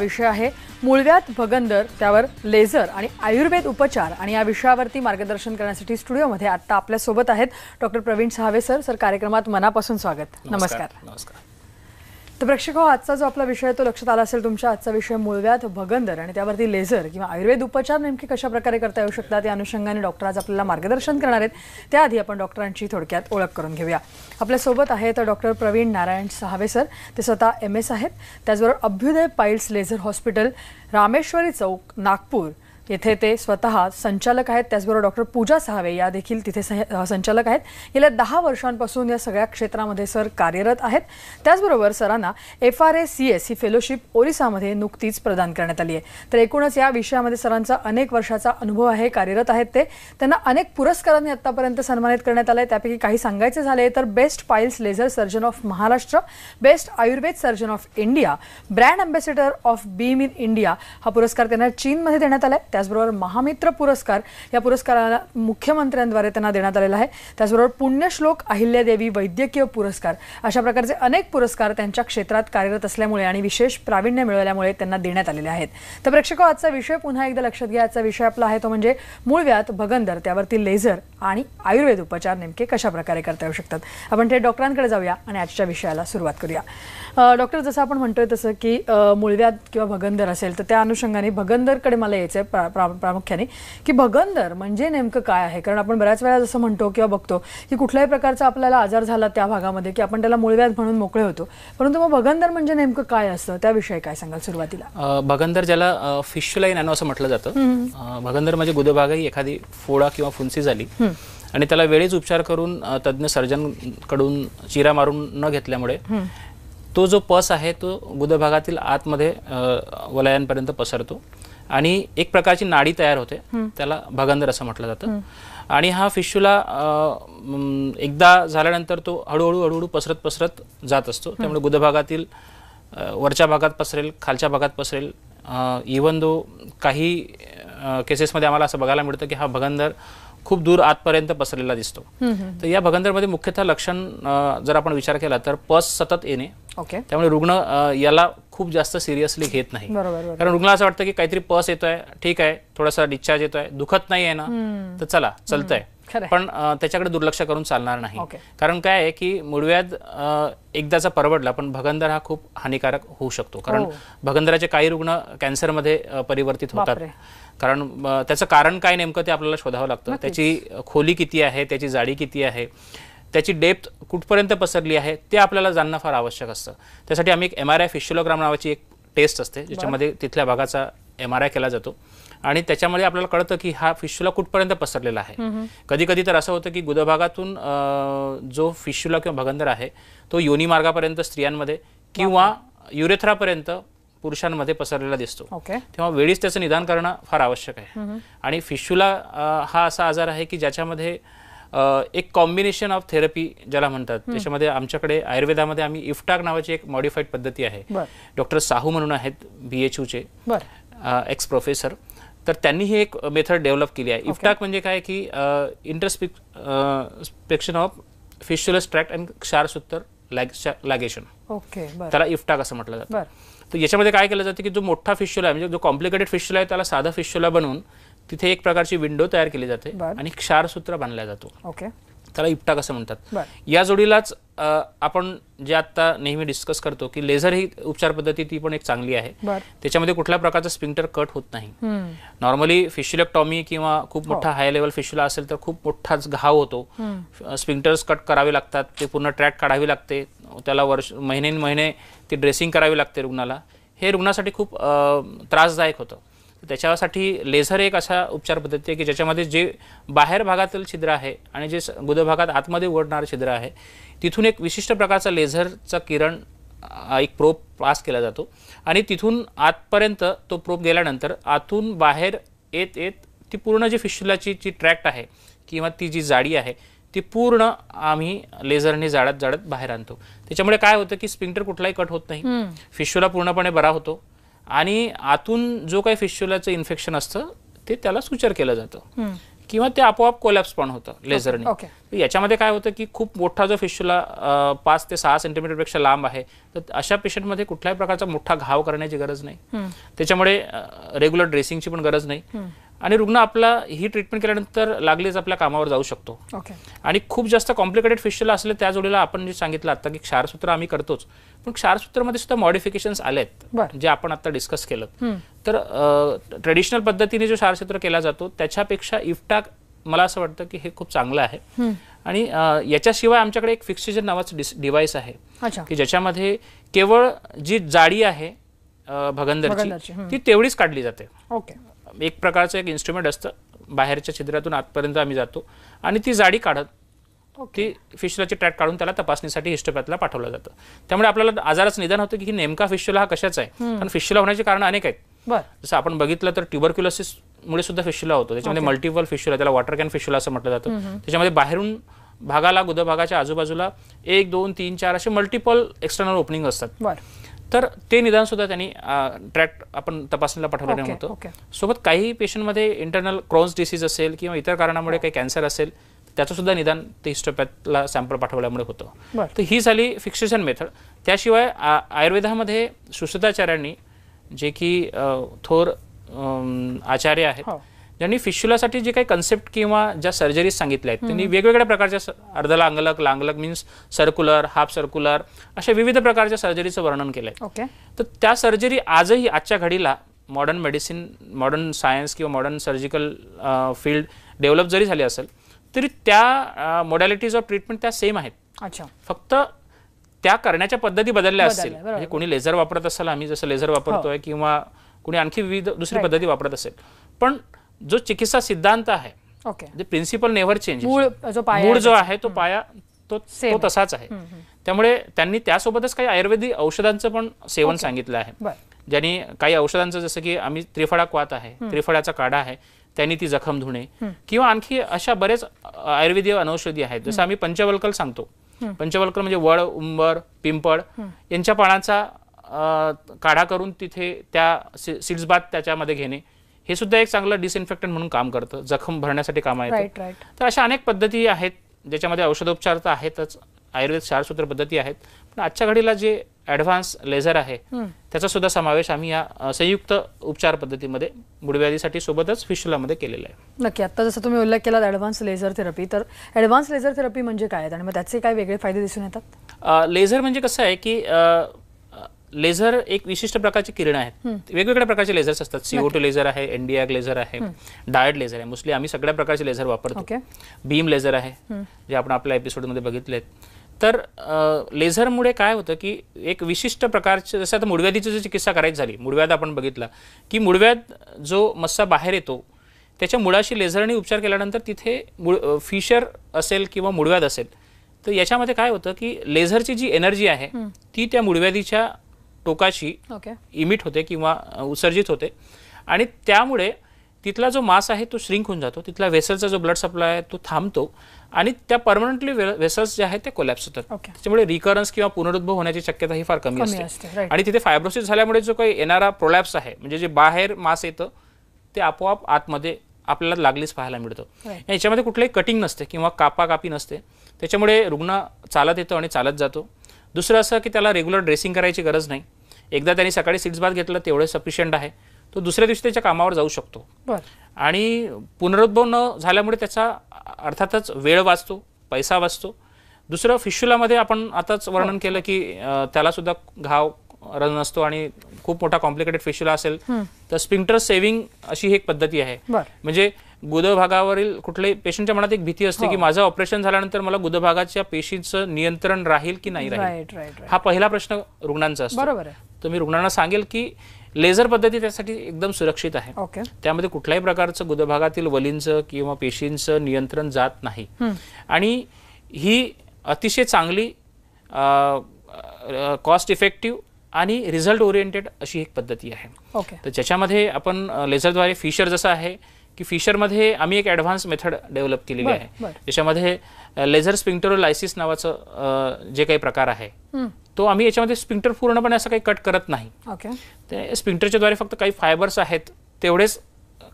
विषय आहे मूळव्याध भगंदर, त्यावर लेझर आणि आयुर्वेद उपचार, आणि या विषयावरती मार्गदर्शन करण्यासाठी स्टुडिओमध्ये आता आपल्या सोबत आहेत डॉक्टर प्रवीण सहावे सर. कार्यक्रमात मनापासून स्वागत. नमस्कार. नमस्कार. तर प्रेक्षक, आजचा जो आपला विषय तो लक्षात आला असेल तुमच्या. आजचा विषय मूळव्याध भगंदर आणि त्यावरती लेझर किंवा आयुर्वेद उपचार नेमके कशा प्रकारे करता येऊ शकतात या अनुषंगाने डॉक्टर आज आपल्याला मार्गदर्शन करणार आहेत. त्याआधी आपण डॉक्टरांची थोडक्यात ओळख करून घेऊया. आपल्या सोबत आहेत डॉक्टर प्रवीण नारायण सहावे सर. ते स्वतः MS आहेत. त्याचबरोबर Abhyudaya piles laser hospital, Rameshwari Chowk, Nagpur येथे ते स्वतः संचालक आहेत. त्याचबरोबर डॉक्टर पूजा सहावे या देखील तिथे संचालक आहेत. गेल्या 10 वर्षांपासून या सगळ्या क्षेत्रामध्ये सर कार्यरत आहेत. त्याचबरोबर सरांना FRACS ही फेलोशिप ओरिसामध्ये नुकतीच प्रदान करण्यात आली आहे. तर एकूणच या विषयामध्ये सरांचा अनेक वर्षाचा अनुभव आहे, कार्यरत आहेत ते. त्यांना अनेक पुरस्कारांनी आतापर्यंत सन्मानित करण्यात आलं आहे. त्यापैकी काही सांगायचे झाले तर best piles laser surgeon of Maharashtra, best Ayurveda surgeon of India, brand ambassador of beam in India हा पुरस्कार त्यांना चीनमध्ये देण्यात आला आहे. त्याचबरोबर महामित्र पुरस्कार या पुरस्काराला मुख्यमंत्र्यांद्वारे त्यांना देण्यात आलेला आहे. त्याचबरोबर पुण्यश्लोक अहिल्यादेवी वैद्यकीय पुरस्कार, अशा प्रकारचे अनेक पुरस्कार त्यांच्या क्षेत्रात कार्यरत असल्यामुळे आणि विशेष प्रावीण्य मिळवल्यामुळे त्यांना देण्यात आलेले आहेत. तर प्रेक्षक, आजचा विषय पुन्हा एकदा लक्षात घ्या. आजचा विषय आपला आहे तो म्हणजे मूळव्याध भगंदर, त्यावरती लेझर आणि आयुर्वेद उपचार नेमके कशा प्रकारे करता येऊ शकतात. आपण ते डॉक्टरांकडे जाऊया आणि आजच्या विषयाला सुरुवात करूया. डॉक्टर, जसं आपण म्हणतोय तसं की मूळव्याध किंवा भगंदर असेल तर त्या अनुषंगाने भगंदरकडे मला यायचं आहे प्रामुख्याने की भगंदर म्हणजे नेमकं काय आहे. कारण आपण बऱ्याच वेळा जसं म्हणतो किंवा बघतो की कुठल्याही प्रकारचा आपल्याला आजार झाला त्या भागामध्ये की आपण त्याला मूळव्याध म्हणून मोकळे होतो, परंतु मग भगंदर म्हणजे नेमकं काय असतं, त्याविषयी काय सांगाल सुरुवातीला. भगंदर ज्याला फिशुला इन असं म्हटलं जातं. भगंदर म्हणजे गुदभागही एखादी फोडा किंवा फुंसी झाली आणि त्याला वेळीच उपचार करून तज्ज्ञ सर्जन कडून चिरा मारून न घेतल्यामुळे तो जो पस आहे तो गुदभागातील आतमध्ये वलयांपर्यंत पसरतो आणि एक प्रकारची नाडी तयार होते. त्याला भगंदर असं म्हटलं जातं. आणि हा फिशुला एकदा झाल्यानंतर तो हळूहळू पसरत जात असतो. त्यामुळे गुदभागातील वरच्या भागात पसरेल, खालच्या भागात पसरेल. इवन दो काही केसेसमध्ये आम्हाला असं बघायला मिळतं की हा भगंदर खूप दूर आतपर्यंत पसरलेला दिसतो. तर या भगंदरमध्ये मुख्यतः लक्षण जर आपण विचार केला तर पस सतत येणे. त्यामुळे रुग्ण याला खूप जास्त सिरियसली घेत नाही. कारण रुग्णाला असं वाटतं की काहीतरी पस येतोय, ठीक आहे, थोडासा डिस्चार्ज येतोय, दुखत नाही आहे ना, तर चला चलतंय. पण त्याच्याकडे दुर्लक्ष करून चालणार नाही. कारण काय आहे की मूळव्याध एकदाचा परवडला, पण भगंदर हा खूप हानिकारक होऊ शकतो. कारण भगंदराचे काही रुग्ण कॅन्सरमध्ये परिवर्तित होतात. कारण त्याचं कारण काय नेमकं ते आपल्याला शोधावं लागतं. त्याची खोली किती आहे, त्याची जाडी किती आहे, त्याची डेप्थ कुठपर्यंत पसरली आहे ते आपल्याला जाणणं फार आवश्यक असतं. त्यासाठी आम्ही एक MRI फिशोलोग्राम नावाची एक टेस्ट असते ज्याच्यामध्ये तिथल्या भागाचा MRI केला जातो आणि त्याच्यामध्ये आपल्याला कळतं की हा फिशुला कुठपर्यंत पसरलेला आहे. कधी कधी तर असं होतं की गुदभागातून जो फिशुला किंवा भगंदर आहे तो योनी मार्गापर्यंत स्त्रियांमध्ये किंवा युरेथ्रापर्यंत पुरुषांमध्ये पसरलेला दिसतो. तेव्हा वेळीच त्याचं निदान करणं फार आवश्यक आहे. आणि फिशुला हा असा आजार आहे की ज्याच्यामध्ये एक कॉम्बिनेशन ऑफ थेरपी ज्याला म्हणतात, त्याच्यामध्ये आमच्याकडे आयुर्वेदामध्ये आम्ही इफ्टाक नावाची एक मॉडिफाईड पद्धती आहे. डॉक्टर साहू म्हणून आहेत BHU चे एक्स प्रोफेसर, तर त्यांनी ही एक मेथड डेव्हलप केली आहे. इफ्टाक म्हणजे काय की इंटरस्पेक्शन ऑफ फिशुलस ट्रॅक्ट अँड क्षारसूत्र लॅगेशन, त्याला इफ्टाक असं म्हटलं जातं. तर याच्यामध्ये काय केलं जातं की जो मोठा फिशुला आहे, म्हणजे जो कॉम्प्लिकेटेड फिशुला आहे, त्याला साधा फिशुला बनवून तिथे एक प्रकारची विंडो तयार केली जाते आणि क्षारसूत्र बांधला जातो. त्याला इफ्टाक असं म्हणतात. या जोडीलाच आपण जे आता नेहमी डिस्कस करतो की लेझर ही उपचार पद्धती ती पण एक चांगली आहे. त्याच्यामध्ये कुठल्या प्रकारचा स्पिंक्टर कट होत नाही. नॉर्मली फिशुलेक्टॉमी किंवा खूप मोठा हाय लेवल फिशुला असेल तर खूप मोठाच घाव होतो. स्पिंक्टर्स कट करावे लागतात, ते पूर्ण ट्रॅक काढावी लागते, त्याला महिने ती ड्रेसिंग करावी लागते रुग्णाला. हे रुग्णासाठी खूप त्रासदायक होतं. त्याच्यासाठी लेझर एक असा उपचार पद्धती आहे की ज्याच्यामध्ये जे बाहेर भागातील छिद्र आहे आणि जे गुदभागात आतमध्ये उघडणारं छिद्र आहे तिथून एक विशिष्ट प्रकारचा लेझरचा किरण एक प्रोब पास केला जातो आणि तिथून आतपर्यंत तो प्रोब गेल्यानंतर आतून बाहेर येत ती पूर्ण जी फिशुलाची जी ट्रॅक्ट आहे किंवा ती जी जाडी आहे ती पूर्ण आम्ही लेझरने जाळत बाहेर आणतो. त्याच्यामुळे काय होतं की स्पिंक्टर कुठलाही कट होत नाही, फिशुला पूर्णपणे बरा होतो आणि आतून जो काही फिशुलाचं इन्फेक्शन असतं ते त्याला सुचर केलं जातं. किंवा ते आपोआप कोलॅप्स पण होतं लेझरने. ओके. याच्यामध्ये काय होतं की खूप मोठा जो फिश्युला 5 ते 6 सेंटीमीटरपेक्षा लांब आहे, तर अशा पेशंटमध्ये कुठल्याही प्रकारचा मोठा घाव करण्याची गरज नाही. त्याच्यामुळे रेग्युलर ड्रेसिंगची पण गरज नाही आणि रुग्ण आपला ही ट्रीटमेंट केल्यानंतर लागलीच आपल्या कामावर जाऊ शकतो. आणि खूप जास्त कॉम्प्लिकेटेड फिश्युला असले त्या जोडीला आपण जे सांगितलं आता की क्षारसूत्र आम्ही करतोच, पण क्षारसूत्रामध्ये सुद्धा मॉडिफिकेशन्स आलेत जे आपण आता डिस्कस केलं. तर ट्रेडिशनल पद्धतीने जो क्षारसूत्र केला जातो त्याच्यापेक्षा इफ्टाक मला असं वाटतं की हे खूप चांगलं आहे. आणि याच्याशिवाय आमच्याकडे एक फिक्सेशन नावाचं डिव्हाइस आहे की ज्याच्यामध्ये केवळ जी जाडी आहे भगंदरची ती तेवढीच काढली जाते. एक प्रकारचं एक इन्स्ट्रुमेंट असतं, बाहेरच्या छिद्रातून आतपर्यंत आम्ही जातो आणि ती जाडी काढत ती फिश्युलाची ट्रॅक काढून त्याला तपासणीसाठी हिस्टोपॅथला पाठवलं जातं. त्यामुळे आपल्याला आजाराचं निदान होतं की नेमका फिश्युला हा कशाचा आहे. कारण फिश्युला होण्याची कारण अनेक आहेत. जसं आपण बघितलं तर ट्युबरक्युलोसिस मुळे सुद्धा फिश्युला होतो. त्याच्यामध्ये मल्टिपल फिश्युला, त्याला वॉटर कॅन फिश्युला असं म्हटलं जातं. त्याच्यामध्ये बाहेरून भागाला गुदभागाच्या आजूबाजूला 1, 2, 3, 4 असे मल्टिपल एक्सटर्नल ओपनिंग असतात. तर ते निदान सुद्धा त्यांनी ट्रॅक आपण तपासणीला पाठवलेलं होतं. सोबत काही पेशंटमध्ये इंटरनल क्रॉन्स डिसीज असेल किंवा इतर कारणामुळे काही कॅन्सर असेल त्याचं सुद्धा निदान ते हिस्टोपॅथला सॅम्पल पाठवल्यामुळे होतं. तर ही झाली फिक्सेशन मेथड. त्याशिवाय आयुर्वेदामध्ये सुश्रुताचार्यांनी जे की थोर आचार्य आहेत, ज्यांनी फिश्युलासाठी जे काही कन्सेप्ट किंवा ज्या सर्जरीज सांगितल्या आहेत त्यांनी वेगवेगळ्या प्रकारच्या अर्धलांगलक, लांगलक मीन्स सर्क्युलर, हाफ सर्क्युलर अशा विविध प्रकारच्या सर्जरीचं वर्णन केलंय. तर त्या सर्जरी आजही आजच्या घडीला मॉडर्न मेडिसिन, मॉडर्न सायन्स किंवा मॉडर्न सर्जिकल फील्ड डेव्हलप जरी झाली असेल तरी त्या मॉडॅलिटीज ऑफ ट्रीटमेंट त्या सेम आहेत. फक्त त्या करण्याच्या पद्धती बदलल्या असतील. म्हणजे कोणी लेझर वापरत असेल, आम्ही जसं लेझर वापरतोय, किंवा कोणी आणखी विविध दुसरी पद्धती वापरत असेल, पण जो चिकित्सा सिद्धांत आहे, जे प्रिन्सिपल नेव्हर चेंज, मूळ जो आहे तो पाया तो तसाच आहे. त्यामुळे त्यांनी त्यासोबतच काही आयुर्वेदिक औषधांचं पण सेवन सांगितलं आहे. ज्यांनी काही औषधांचं, जसं की आम्ही त्रिफळा वात आहे, त्रिफळाचा काढा आहे, त्यांनी ती जखम धुणे, किंवा आणखी अशा बरेच आयुर्वेदीय वनौषधी आहेत. जसं आम्ही पंचवल्कल सांगतो. पंचवल्कल म्हणजे वड, उंबर, पिंपळ यांच्या पानाचा काढा करून तिथे त्या सीड्स बाथ त्याच्यामध्ये घेणे, हे सुद्धा एक चांगलं डिसइन्फेक्टंट म्हणून काम करतं, जखम भरण्यासाठी काम येतं. तर अशा अनेक पद्धती आहेत ज्याच्यामध्ये औषधोपचार तर आहेतच, आयुर्वेद क्षारसूत्र पद्धती आहेत, पण आजच्या घडीला जे ॲडव्हान्स लेझर आहे त्याचा सुद्धा समावेश आम्ही या संयुक्त उपचार पद्धतीमध्ये गुडव्याधीसाठी सोबतच फिश्युलामध्ये केलेला आहे. नक्की. आता जसं तुम्ही उल्लेख केला ॲडव्हान्स लेझर थेरपी, तर ॲडव्हान्स लेझर थेरपी म्हणजे काय आणि मग त्याचे काय वेगळे फायदे दिसून येतात? लेझर म्हणजे कसं आहे की लेझर एक विशिष्ट प्रकारची किरण आहेत. वेगवेगळ्या प्रकारचे लेझर्स असतात. CO2 लेझर आहे, एनडीआर लेझर आहे, डायड लेझर आहे. मोस्टली आम्ही सगळ्या प्रकारचे लेझर वापरतो. बीम लेझर आहे जे आपण आपल्या एपिसोडमध्ये बघितलेत. तर लेझरमुळे काय होतं की एक विशिष्ट प्रकारचे, जसं आता मुडव्याधीची जर चिकित्सा करायची झाली, मुडव्याध आपण बघितला की मुडव्याध जो मस्सा बाहेर येतो त्याच्या मुळाशी लेझरने उपचार केल्यानंतर तिथे फिशर असेल किंवा मुडव्याध असेल, तर याच्यामध्ये काय होतं की लेझरची जी एनर्जी आहे ती त्या मुडव्याधीच्या टोकाशी इमिट होते किंवा उत्सर्जित होते आणि त्यामुळे तिथला जो मास आहे तो श्रिंक होऊन जातो, तिथला व्हेसलचा जो ब्लड सप्लाय आहे तो थांबतो आणि त्या परमनंटली व्हेसल्स जे आहेत ते कोलॅप्स होतात. त्याच्यामुळे रिकरन्स किंवा पुनरुद्भव होण्याची शक्यता ही फार कमी असते. आणि तिथे फायब्रोसिस झाल्यामुळे जो काही येणारा प्रोलॅप्स आहे, म्हणजे जे बाहेर मास येतं ते आपोआप आतमध्ये आपल्याला लागलीच पाहायला मिळतं. याच्यामध्ये कुठलंही कटिंग नसते किंवा कापाकापी नसते, त्याच्यामुळे रुग्ण चालत येतो आणि चालत जातो. दुसरं असं की त्याला रेग्युलर ड्रेसिंग करायची गरज नाही. एकदा त्यांनी सकाळी सीड्स बाथ घेतलं तेवढं सफिशियंट आहे. तो दुसऱ्या दिवशी त्याच्या कामावर जाऊ शकतो. आणि पुनरुद्भव न झाल्यामुळे त्याचा अर्थातच वेळ वाचतो, पैसा वाचतो. दुसरं फिश्युलामध्ये आपण आताच वर्णन केलं की त्याला सुद्धा घाव नसतो आणि खूप मोठा कॉम्प्लिकेटेड फिश्युला असेल तर स्पिंक्टर सेव्हिंग अशी एक पद्धती आहे. म्हणजे गुदभागावरील कुठल्याही पेशंटच्या मनात एक भीती असते की माझं ऑपरेशन झाल्यानंतर मला गुदभागाच्या पेशींचं नियंत्रण राहील की नाही राहील, हा पहिला प्रश्न रुग्णांचा असतो. तर मी रुग्णांना सांगेल की लेझर पद्धती त्यासाठी एकदम सुरक्षित आहे. त्यामध्ये कुठल्याही प्रकारचं गुदभागातील वलींचं किंवा पेशींचं नियंत्रण जात नाही आणि ही अतिशय चांगली कॉस्ट इफेक्टिव्ह आणि रिझल्ट ओरिएंटेड अशी एक पद्धती आहे. तर ज्याच्यामध्ये आपण लेझरद्वारे फिशर जसं आहे की फिशरमध्ये आम्ही एक ॲडव्हान्स मेथड डेव्हलप केलेली आहे, ज्याच्यामध्ये लेझर स्पिंक्टरोलायसिस नावाचं जे काही प्रकार आहे तो आम्ही याच्यामध्ये स्पिंक्टर पूर्णपणे असं काही कट करत नाही. ते स्पिंक्टरच्या द्वारे फक्त काही फायबर्स आहेत तेवढेच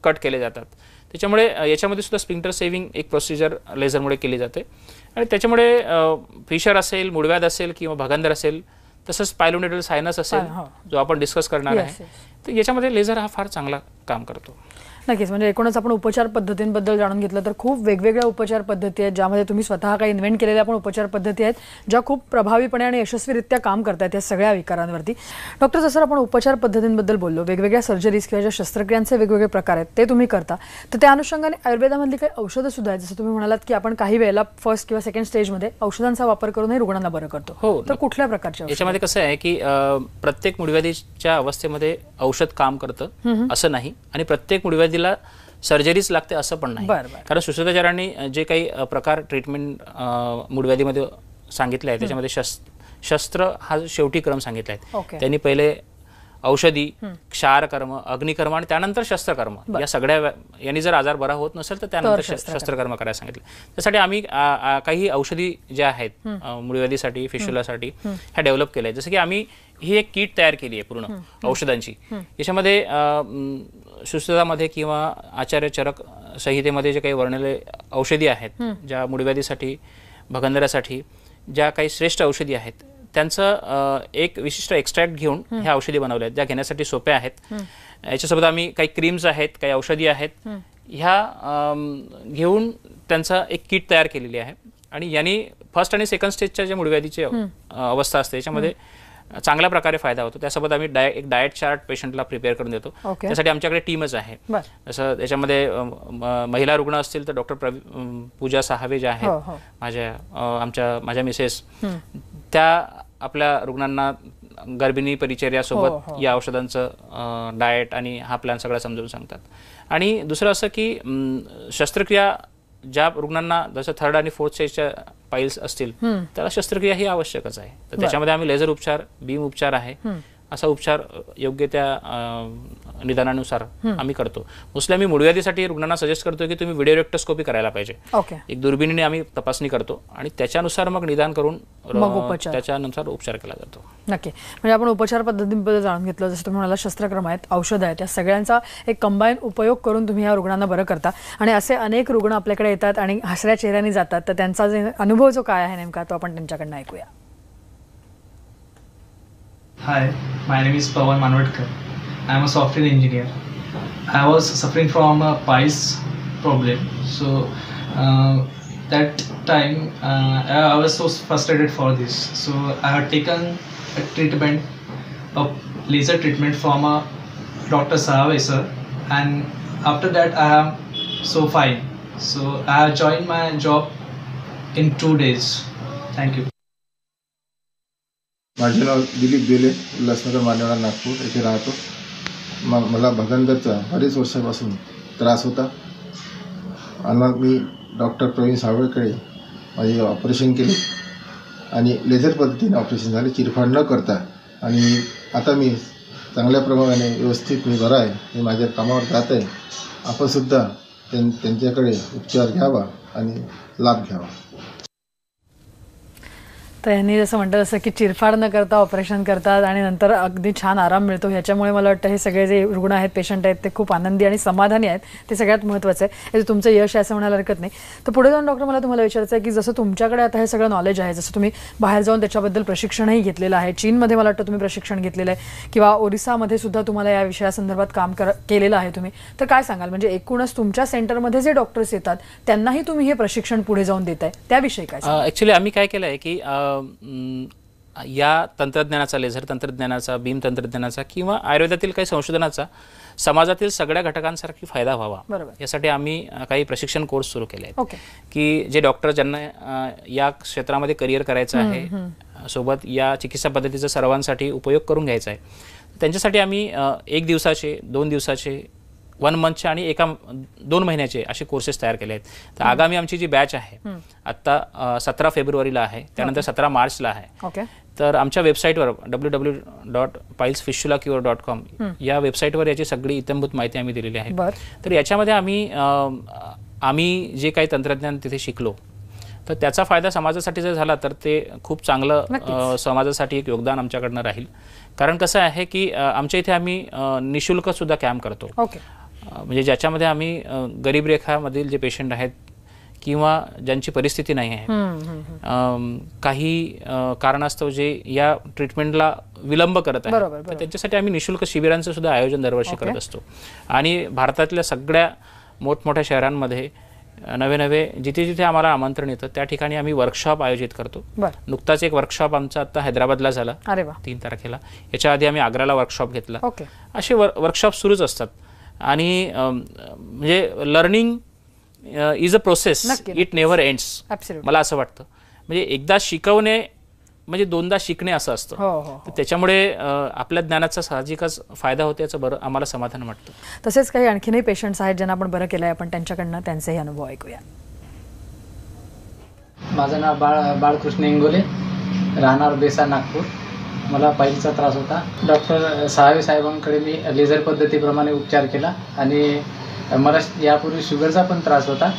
कट केले जातात. त्याच्यामुळे याच्यामध्ये सुद्धा स्पिंक्टर सेव्हिंग एक प्रोसिजर लेझरमुळे केली जाते आणि त्याच्यामुळे फिशर असेल, मुळव्याध असेल किंवा भगंदर असेल, तसंच पायलोनेटल सायनस असेल जो आपण डिस्कस करणार आहे, तर याच्यामध्ये लेझर हा फार चांगला काम करतो. नक्कीच. म्हणजे एकूणच आपण उपचार पद्धतींबद्दल जाणून घेतलं तर खूप वेगवेगळ्या उपचार पद्धती आहेत ज्यामध्ये तुम्ही स्वतः काही इन्व्हेंट केलेल्या पण उपचार पद्धती आहेत ज्या खूप प्रभावीपणे आणि यशस्वीरित्या काम करतात या सगळ्या विकारांवरती. डॉक्टर, जसं आपण उपचार पद्धतींबद्दल बोललो, वेगवेगळ्या सर्जरीज किंवा ज्या शस्त्रक्रियांचे वेगवेगळे प्रकार आहेत ते तुम्ही करता, तर त्या अनुषंगाने आयुर्वेदामधली काही औषधं सुद्धा आहेत. जसं तुम्ही म्हणालात की आपण काही वेळेला फर्स्ट किंवा सेकंड स्टेजमध्ये औषधांचा वापर करूनही रुग्णांना बरं करतो. हो. तर कुठल्या प्रकारच्या? याच्यामध्ये कसं आहे की प्रत्येक मुळव्याधीच्या अवस्थेमध्ये औषध काम करतं असं नाही आणि प्रत्येक मुळव्याधीला सर्जरीच लागते असं पण नाही. कारण सुश्रुताचार्यांनी जे काही प्रकार ट्रीटमेंट मुळव्याधीमध्ये सांगितले आहे त्याच्यामध्ये शस्त्र हा शेवटी क्रम सांगितला आहे. त्यांनी पहिले औषधी, क्षारकर्म, अग्निकर्म आणि त्यानंतर शस्त्रकर्म, या सगळ्या यांनी जर आजार बरा होत नसेल तर त्यानंतर शस्त्रकर्म करायला सांगितलं. त्यासाठी आम्ही काही औषधी ज्या आहेत मुळव्याधीसाठी, फिशुलासाठी ह्या डेव्हलप केल्या आहेत. जसं की आम्ही ही एक किट तयार केली आहे पूर्ण औषधांची. याच्यामध्ये सुश्रुतामध्ये किंवा आचार्य चरक संहितेमध्ये जे काही वर्णिले औषधी आहेत ज्या मुळव्याधीसाठी, भगंदरासाठी ज्या काही श्रेष्ठ औषधी आहेत त्यांचं एक विशिष्ट एक्स्ट्रॅक्ट घेऊन ह्या औषधी बनवल्या आहेत ज्या घेण्यासाठी सोप्या आहेत. याच्यासोबत आम्ही काही क्रीम्स आहेत, काही औषधी आहेत, ह्या घेऊन त्यांचा एक किट तयार केलेली आहे आणि यांनी फर्स्ट आणि सेकंड स्टेजच्या जे मुळव्याधीची अवस्था असते त्याच्यामध्ये चांगल्या प्रकारे फायदा होतो. त्यासोबत आम्ही एक डाएट चार्ट पेशंटला प्रिपेअर करून देतो. त्यासाठी आमच्याकडे टीमच आहे. जसं त्याच्यामध्ये महिला रुग्ण असतील तर डॉक्टर पूजा साहावे ज्या आहेत माझ्या मिसेस, त्या आपल्या रुग्णांना गर्भिणी परिचर्यासोबत या औषधांचं डाएट आणि हा प्लॅन सगळा समजावून सांगतात. आणि दुसरं असं की शस्त्रक्रिया ज्या रुग्णांना जसं थर्ड आणि फोर्थ स्टेजच्या पाईल्स असतील त्याला शस्त्रक्रिया ही आवश्यकच आहे. तर त्याच्यामध्ये आम्ही लेझर उपचार, बीम उपचार आहे, असा उपचार योग्य त्या निदानानुसार आम्ही करतो. मोस्टली आम्ही मुळव्याधीसाठी रुग्णांना सजेस्ट करतो की तुम्ही व्हिडिओरेक्टोस्कोपी करायला पाहिजे. एक दुर्बिणीने आम्ही तपासणी करतो आणि त्याच्यानुसार मग निदान करून त्याच्यानुसार उपचार केला जातो. नक्की. म्हणजे आपण उपचार पद्धतींबद्दल जाणून घेतलं. जसं तुम्ही म्हणाला शस्त्रक्रम आहेत, औषधं आहेत, या सगळ्यांचा एक कंबाईन उपयोग करून तुम्ही या रुग्णांना बरं करता आणि असे अनेक रुग्ण आपल्याकडे येतात आणि हसऱ्या चेहऱ्याने जातात. तर त्यांचा जे अनुभव जो काय आहे नेमका तो आपण त्यांच्याकडनं ऐकूया. Hi, my name is Pawan Manwadkar. I am a software engineer. I was suffering from a piles problem. So that time I was so frustrated for this. So I had taken a treatment, a laser treatment from a Dr. Sahave sir, and after that I am so fine. So I have joined my job in 2 days. Thank you. माझे नाव दिलीप बेले, उल्हासनगर, मानेवाडा, नागपूर येथे राहतो. मला भगंदरचा बरेच वर्षापासून त्रास होता आणि मी doctor Pravin सावळेकडे माझे ऑपरेशन केले आणि लेझर पद्धतीने ऑपरेशन झाले, चिरफाड न करता. आणि आता मी चांगल्या प्रमाणाने व्यवस्थित मी बरा आहे. मी माझ्या कामावर जात आहे. आपणसुद्धा त्यांच्याकडे उपचार घ्यावा आणि लाभ घ्यावा. तर यांनी जसं म्हटलं तसं की चिरफाड न करता ऑपरेशन करतात आणि नंतर अगदी छान आराम मिळतो. ह्याच्यामुळे मला वाटतं हे सगळे जे रुग्ण आहेत, पेशंट आहेत, ते खूप आनंदी आणि समाधानी आहेत. ते सगळ्यात महत्त्वाचं आहे. हे तुमचं यश आहे असं म्हणायला हरकत नाही. तर पुढे जाऊन डॉक्टर मला तुम्हाला विचारायचं आहे की जसं तुमच्याकडे आता हे सगळं नॉलेज आहे, जसं तुम्ही बाहेर जाऊन त्याच्याबद्दल प्रशिक्षणही घेतलेलं आहे, चीनमध्ये मला वाटतं तुम्ही प्रशिक्षण घेतलेलं आहे किंवा ओरिसामध्ये सुद्धा तुम्हाला या विषयासंदर्भात काम केलेलं आहे तुम्ही, तर काय सांगाल? म्हणजे एकूणच तुमच्या सेंटरमध्ये जे डॉक्टर्स येतात त्यांनाही तुम्ही हे प्रशिक्षण पुढे जाऊन देताय, त्याविषयी काय? ॲक्च्युली आम्ही काय केलं आहे की या तंत्रज्ञानाचा, लेझर तंत्रज्ञानाचा, बीम तंत्रज्ञानाचा किंवा आयुर्वेदातील काही संशोधनाचा समाजातील सगळ्या घटकांसारखी फायदा व्हावा यासाठी आम्ही काही प्रशिक्षण कोर्स सुरू केले आहेत की जे डॉक्टर ज्यांना या क्षेत्रामध्ये करिअर करायचं आहे, सोबत या चिकित्सा पद्धतीचा सर्वांसाठी उपयोग करून घ्यायचा आहे, त्यांच्यासाठी आम्ही 1 दिवसाचे, 2 दिवसाचे, 1 मंथचे आणि 2 महिन्याचे असे कोर्सेस तयार केले आहेत. तर आगामी आमची जी बॅच आहे आत्ता 17 फेब्रुवारीला आहे, त्यानंतर 17 मार्चला आहे. तर आमच्या वेबसाईटवर www.pilesfishulacure.com या वेबसाईटवर याची सगळी इत्थंभूत माहिती आम्ही दिलेली आहे. तर याच्यामध्ये आम्ही जे काही तंत्रज्ञान तिथे शिकलो तर त्याचा फायदा समाजासाठी जर झाला तर ते खूप चांगलं समाजासाठी एक योगदान आमच्याकडनं राहील. कारण कसं आहे की आमच्या इथे आम्ही निशुल्क सुद्धा कॅम्प करतो. म्हणजे ज्याच्यामध्ये आम्ही गरीब रेखामधील जे पेशंट आहेत किंवा ज्यांची परिस्थिती नाही आहे, काही कारणास्तव जे या ट्रीटमेंटला विलंब करत आहेत, तर त्यांच्यासाठी आम्ही निशुल्क शिबिरांचं सुद्धा आयोजन दरवर्षी करत असतो. आणि भारतातल्या सगळ्या मोठमोठ्या शहरांमध्ये नवे जिथे जिथे आम्हाला आमंत्रण येतं त्या ठिकाणी आम्ही वर्कशॉप आयोजित करतो. नुकताच एक वर्कशॉप आमचा आता हैदराबादला झाला 3 तारखेला. याच्या आधी आम्ही आग्राला वर्कशॉप घेतला. असे वर्कशॉप सुरूच असतात. आणि म्हणजे learning is a process, it never ends. मला असं वाटतं. म्हणजे एकदा शिकवणे म्हणजे दोनदा शिकणे असं असतं. त्याच्यामुळे आपल्या ज्ञानाचा साहजिकच फायदा होतो याचं बरं आम्हाला समाधान वाटतं. तसेच काही आणखीनही पेशंट्स आहेत ज्यांना आपण बरं केलंय, आपण त्यांच्याकडनं त्यांचेही अनुभव ऐकूया. माझं नाव बाळकृष्ण इंगोले, राहणार बेसा, नागपूर. मला पायलचा त्रास होता. डॉक्टर साळवे साहेबांकडे मी लेझर पद्धतीप्रमाणे उपचार केला. आणि मला यापूर्वी शुगरचा पण त्रास होता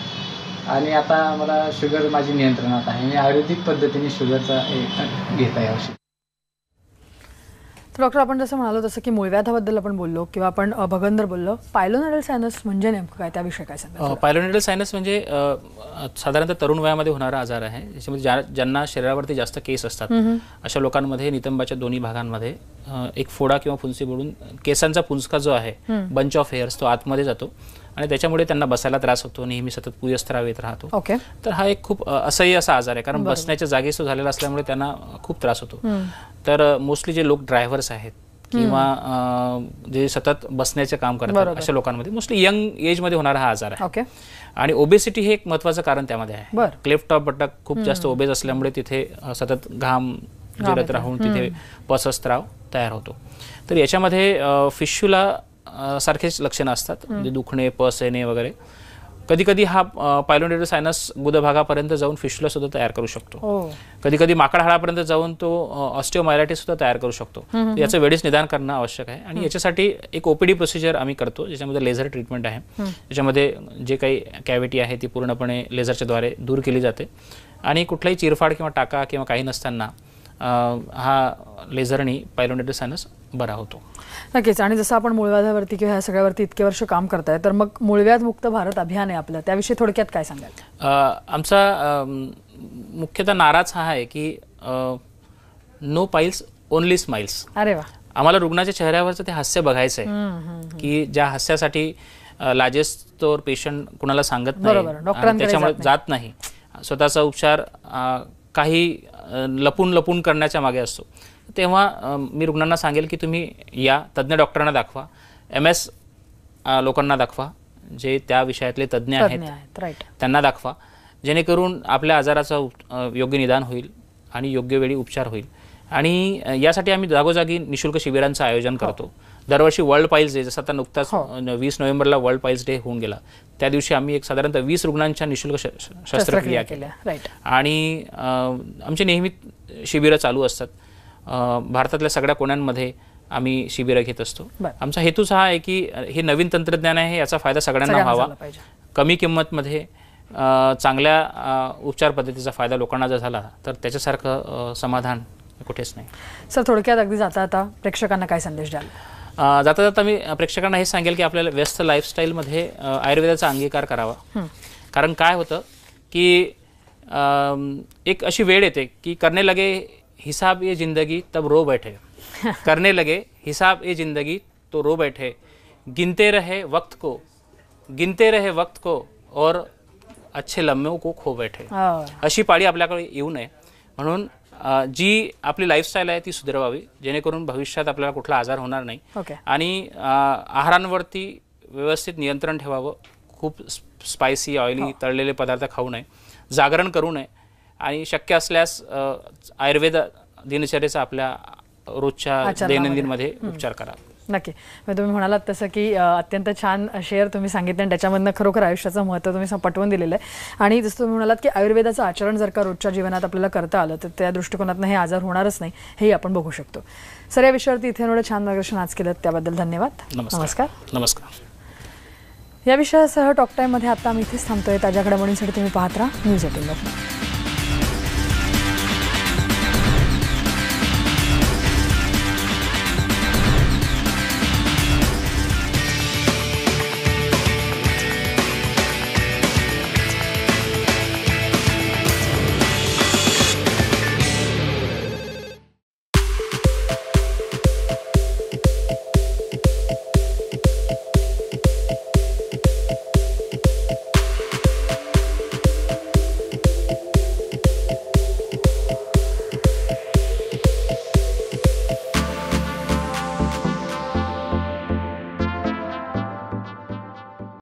आणि आता मला शुगर माझी नियंत्रणात आहे. मी आयुर्वेदिक पद्धतीने शुगरचा घेत आहे औषध. तर डॉक्टर, आपण जसं म्हणालो तसं की मूळव्याधाबद्दल आपण बोललो किंवा आपण भगंदर बोललो. पायलोनेडल सायनस म्हणजे नेमकं काय, त्याविषयी काय सांगा? पायलोनेडल सायनस म्हणजे साधारणतः तरुण वयामध्ये होणारा आजार आहे. ज्याच्यामध्ये ज्यांना शरीरावरती जास्त केस असतात अशा लोकांमध्ये नितंबाच्या दोन्ही भागांमध्ये एक फोडा किंवा फुंसी बुडून केसांचा पुंजका जो आहे, बंच ऑफ हेअर्स, तो आतमध्ये जातो आणि त्याच्यामुळे त्यांना बसायला त्रास होतो. नेहमी सतत पुयस्त्राव येत राहतो. तर हा एक खूप असह्य असा आजार आहे, कारण बसण्याच्या जागेस तो झालेला असल्यामुळे त्यांना खूप त्रास होतो. तर मोस्टली जे लोक ड्रायव्हर्स आहेत किंवा जे सतत बसण्याचे काम करतात अशा लोकांमध्ये मोस्टली यंग एजमध्ये होणारा हा आजार आहे. आणि ओबेसिटी हे एक महत्त्वाचं कारण त्यामध्ये आहे. क्लेफ्ट ऑफ बटक खूप जास्त ओबेज असल्यामुळे तिथे सतत घाम जिरत राहून तिथे पसस्त्राव तयार होतो. तर याच्यामध्ये फिश्युला सारखेच लक्षणं असतात, म्हणजे दुखणे, पस येणे वगैरे. कधी कधी हा पायलोनेडल सायनस गुदभागापर्यंत जाऊन फिश्युला सुद्धा तयार करू शकतो. कधी कधी माकड हाडापर्यंत जाऊन तो ऑस्टिओमायलायटिस सुद्धा तयार करू शकतो. याचं वेळीच निदान करणं आवश्यक आहे. आणि याच्यासाठी एक ओपीडी प्रोसिजर आम्ही करतो, ज्याच्यामध्ये लेझर ट्रीटमेंट आहे. त्याच्यामध्ये जे काही कॅव्हिटी आहे ती पूर्णपणे लेझरच्या द्वारे दूर केली जाते आणि कुठलाही चिरफाड किंवा टाका किंवा काही नसताना हा लेझरनी पायलोनेडल सायनस बरा होतो. नक्कीच. आणि जसं आपण मूळव्याधावरती किंवा ह्या सगळ्यावरती इतके वर्ष काम करताय, तर मग मूळव्याध मुक्त भारत अभियान आहे आपलं, त्याविषयी थोडक्यात काय सांगाल? आमचा मुख्यतः नाराच हा आहे की नो पाईल्स ओनली स्माइल्स. अरे वा. आम्हाला रुग्णाच्या चेहऱ्यावरचं ते हास्य बघायचं आहे की ज्या हास्यासाठी लाजेस्तोवर पेशंट कुणाला सांगत नाही, त्याच्यामुळे जात नाही. स्वतःचा उपचार काही लपून करण्याच्या मागे असतो. तेव्हा मी रुग्णांना सांगेल की तुम्ही या तज्ज्ञ डॉक्टरांना दाखवा, MS लोकांना दाखवा, जे त्या विषयातले तज्ज्ञ आहेत त्यांना दाखवा, जेणेकरून आपल्या आजाराचा योग्य निदान होईल आणि योग्य वेळी उपचार होईल. आणि यासाठी आम्ही जागोजागी निशुल्क शिबिरांचं आयोजन करतो. दरवर्षी वर्ल्ड पाईल्स डे, जसं आता नुकताच 20 नोव्हेंबरला वर्ल्ड पाईल्स डे होऊन गेला, त्या दिवशी आम्ही एक साधारणतः 20 रुग्णांच्या निशुल्क शस्त्रक्रिया केल्या. आणि आमची नेहमी शिबिरं चालू असतात. भारतातल्या सगळ्या कोण्यांमध्ये आम्ही शिबिरं घेत असतो. आमचा हेतूच हा आहे की हे नवीन तंत्रज्ञान आहे, याचा फायदा सगळ्यांना व्हावा. कमी किंमतमध्ये चांगल्या उपचार पद्धतीचा फायदा लोकांना जर झाला तर त्याच्यासारखं समाधान कुठेच नाही. सर, थोडक्यात अगदी जाता प्रेक्षकांना काय संदेश द्याल? जाता मी प्रेक्षकांना हे सांगेल की आपल्याला व्यस्त लाईफस्टाईलमध्ये आयुर्वेदाचा अंगीकार करावा. कारण काय होतं की एक अशी वेळ येते की करने लगे हिसाब ये जिंदगी तब रो बैठे, करने लगे हिसाब ये जिंदगी तो रो बैठे, गिनते रहे वक्त को और अच्छे लम्हों को खो बैठे. अशी पाळी आपल्याकडे येऊ नये म्हणून जी आपली लाईफस्टाईल आहे ती सुधारावी, जेणेकरून भविष्यात आपल्याला कुठला आजार होणार नाही. आणि आहारांवरती व्यवस्थित नियंत्रण ठेवावं. खूप स्पायसी, ऑइली, तळलेले पदार्थ खाऊ नये, जागरण करू नये आणि शक्य असल्यास आयुर्वेद दिनचर्येचा आपल्या रोजच्या दैनंदिनमध्ये उपचार करा. नक्की. तुम्ही म्हणालात तसं की अत्यंत छान शेअर तुम्ही सांगितलं आणि त्याच्यामधनं खरोखर आयुष्याचं महत्त्व तुम्ही पटवून दिलेलं आहे. आणि जसं तुम्ही म्हणालात की आयुर्वेदाचं आचरण जर का रोजच्या जीवनात आपल्याला करता आलं तर त्या दृष्टिकोनातनं हे आजार होणारच नाही, हेही आपण बघू शकतो. सर, या विषयावरती इथे एवढं छान मार्गदर्शन आज केलं त्याबद्दल धन्यवाद. नमस्कार. या विषयासह टॉक टाईममध्ये आता आम्ही इथेच थांबतोय. ताज्या घडामोडींसाठी तुम्ही पाहत राहा न्यूज 18.